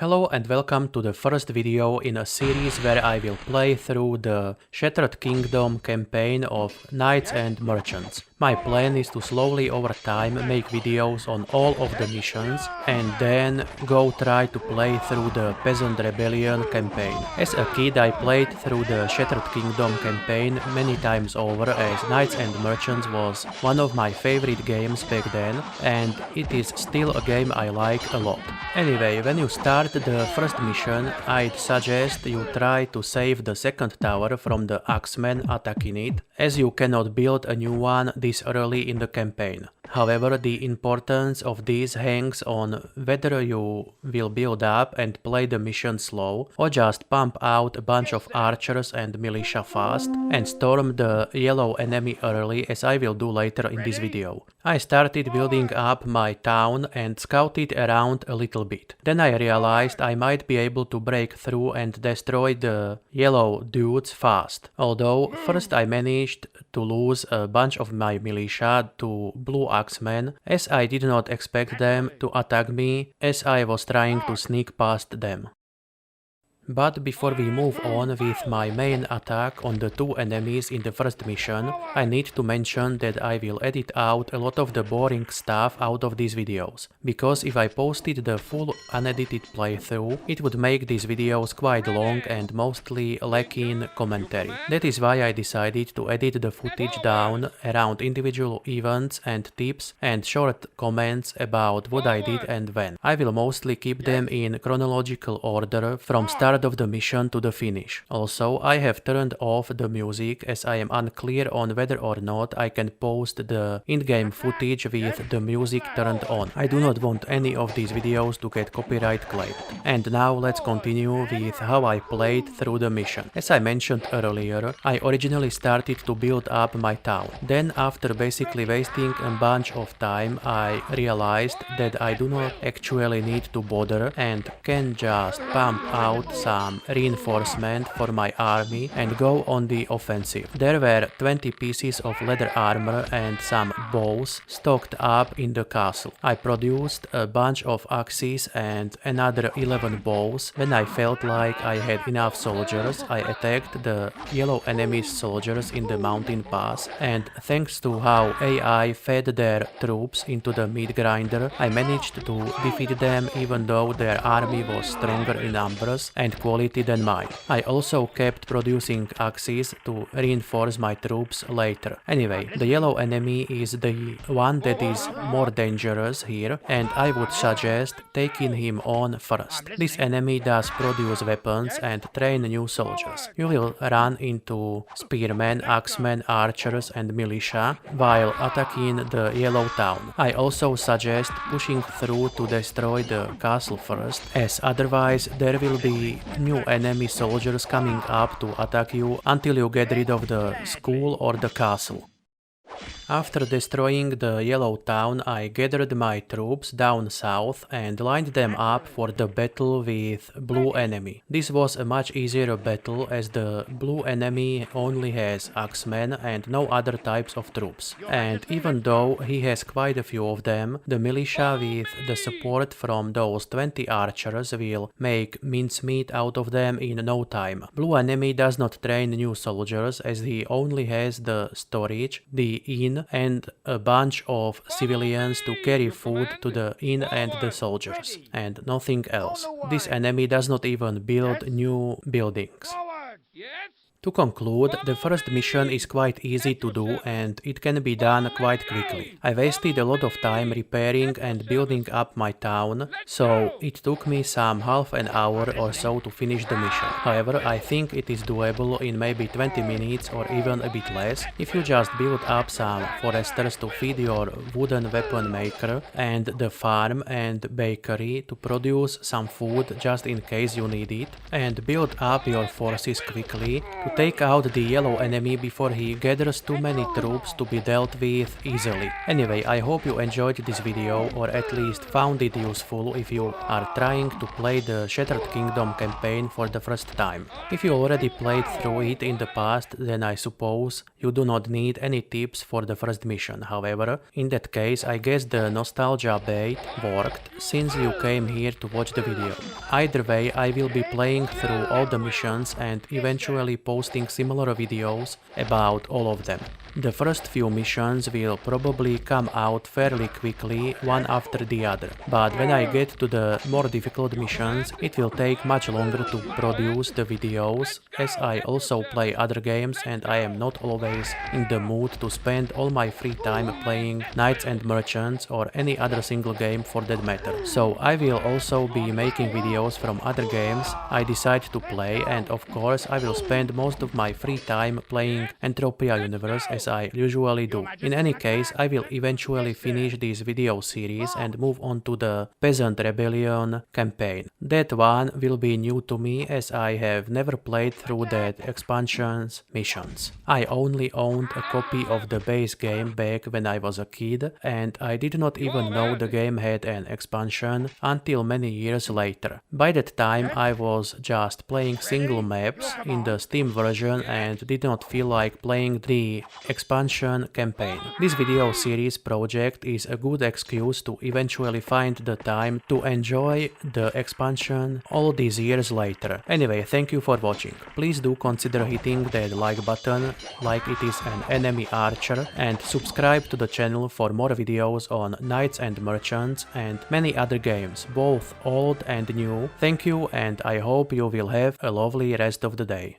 Hello and welcome to the first video in a series where I will play through the Shattered Kingdom campaign of Knights and Merchants. My plan is to slowly over time make videos on all of the missions and then go try to play through the Peasant Rebellion campaign. As a kid I played through the Shattered Kingdom campaign many times over, as Knights and Merchants was one of my favorite games back then, and it is still a game I like a lot. Anyway, when you start the first mission, I'd suggest you try to save the second tower from the Axemen attacking it, as you cannot build a new one this early in the campaign. However, the importance of this hangs on whether you will build up and play the mission slow, or just pump out a bunch of archers and militia fast and storm the yellow enemy early, as I will do later in this video. I started building up my town and scouted around a little bit. Then I realized I might be able to break through and destroy the yellow dudes fast. Although first I managed to lose a bunch of my militia to blue axemen, as I did not expect them to attack me as I was trying to sneak past them. But before we move on with my main attack on the two enemies in the first mission, I need to mention that I will edit out a lot of the boring stuff out of these videos, because if I posted the full unedited playthrough, it would make these videos quite long and mostly lacking commentary. That is why I decided to edit the footage down around individual events and tips and short comments about what I did and when. I will mostly keep them in chronological order from start of the mission to the finish. Also, I have turned off the music, as I am unclear on whether or not I can post the in-game footage with the music turned on. I do not want any of these videos to get copyright claimed. And now let's continue with how I played through the mission. As I mentioned earlier, I originally started to build up my town. Then, after basically wasting a bunch of time, I realized that I do not actually need to bother and can just pump out some reinforcement for my army and go on the offensive. There were 20 pieces of leather armor and some bows stocked up in the castle. I produced a bunch of axes and another 11 bows. When I felt like I had enough soldiers, I attacked the yellow enemy's soldiers in the mountain pass, and thanks to how AI fed their troops into the meat grinder, I managed to defeat them even though their army was stronger in numbers and quality than mine. I also kept producing axes to reinforce my troops later. Anyway, the yellow enemy is the one that is more dangerous here, and I would suggest taking him on first. This enemy does produce weapons and train new soldiers. You will run into spearmen, axemen, archers and militia while attacking the yellow town. I also suggest pushing through to destroy the castle first, as otherwise there will be new enemy soldiers coming up to attack you until you get rid of the school or the castle. After destroying the yellow town, I gathered my troops down south and lined them up for the battle with blue enemy. This was a much easier battle, as the blue enemy only has axemen and no other types of troops. And even though he has quite a few of them, the militia with the support from those 20 archers will make mincemeat out of them in no time. Blue enemy does not train new soldiers, as he only has the storage, the inn, and a bunch of civilians to carry food to the inn and the soldiers, and nothing else. This enemy does not even build new buildings. To conclude, the first mission is quite easy to do and it can be done quite quickly. I wasted a lot of time repairing and building up my town, so it took me some half an hour or so to finish the mission. However, I think it is doable in maybe 20 minutes or even a bit less, if you just build up some foresters to feed your wooden weapon maker and the farm and bakery to produce some food just in case you need it, and build up your forces quickly to to take out the yellow enemy before he gathers too many troops to be dealt with easily. Anyway, I hope you enjoyed this video, or at least found it useful if you are trying to play the Shattered Kingdom campaign for the first time. If you already played through it in the past, then I suppose you do not need any tips for the first mission. However, in that case, I guess the nostalgia bait worked, since you came here to watch the video. Either way, I will be playing through all the missions and eventually posting similar videos about all of them. The first few missions will probably come out fairly quickly, one after the other, but when I get to the more difficult missions, it will take much longer to produce the videos, as I also play other games and I am not always in the mood to spend all my free time playing Knights and Merchants or any other single game for that matter. So I will also be making videos from other games I decide to play, and of course I will spend most of my free time playing Entropia Universe as I usually do. In any case, I will eventually finish this video series and move on to the Peasant Rebellion campaign. That one will be new to me as I have never played through that expansion's missions. I only owned a copy of the base game back when I was a kid, and I did not even know the game had an expansion until many years later. By that time I was just playing single maps in the Steam version and did not feel like playing the expansion campaign. This video series project is a good excuse to eventually find the time to enjoy the expansion all these years later. Anyway, thank you for watching. Please do consider hitting that like button like it is an enemy archer, and subscribe to the channel for more videos on Knights and Merchants and many other games, both old and new. Thank you, and I hope you will have a lovely rest of the day.